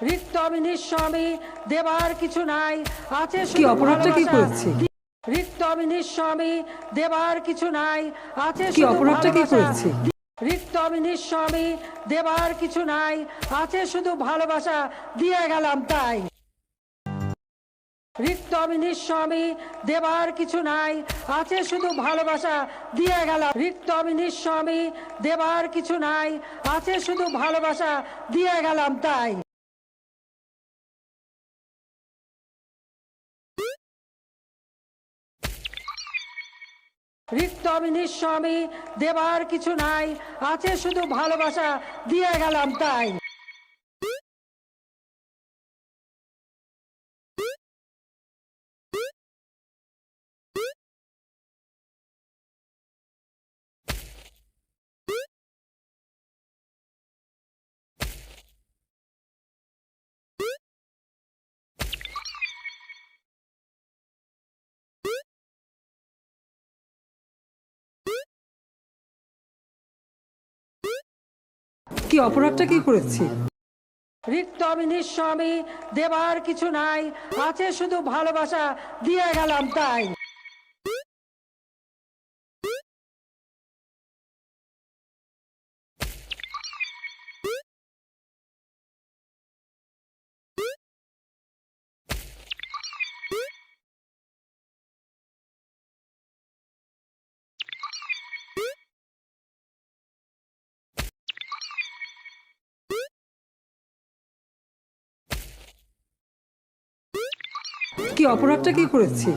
রিক্ত আমি নিঃস্ব আমি দেবার কিছু নাই আছে কি শুধু অপরাধটা কি ভালোবাসা। করেছি? রিক্ত আমি নিঃস্ব আমি দেবার কিছু নাই আছে কি শুধু অপরাধটা কি ভালোবাসা। করেছি? রিক্ত আমি নিঃস্ব আমি দেবার কিছু নাই আছে শুধু ভালোবাসা দিয়ে গেলাম তাই। রিক্ত আমি নিঃস্ব আমি দেবার কিছু নাই আছে শুধু ভালোবাসা দিয়ে গেলাম। রিক্ত আমি নিঃস্ব আমি দেবার কিছু নাই আছে শুধু ভালোবাসা দিয়ে গেলাম তাই। রিক্ত আমি নিঃস্ব আমি দেবার কিছু নাই আছে শুধু ভালোবাসা দিয়ে গেলাম তাই। কি অপরাধটা কি করেছি? রিক্ত আমি নিঃস্ব আমি দেবার কিছু নাই আছে শুধু ভালোবাসা দিয়ে গেলাম তাই। কি অপরাধটা কি করেছি?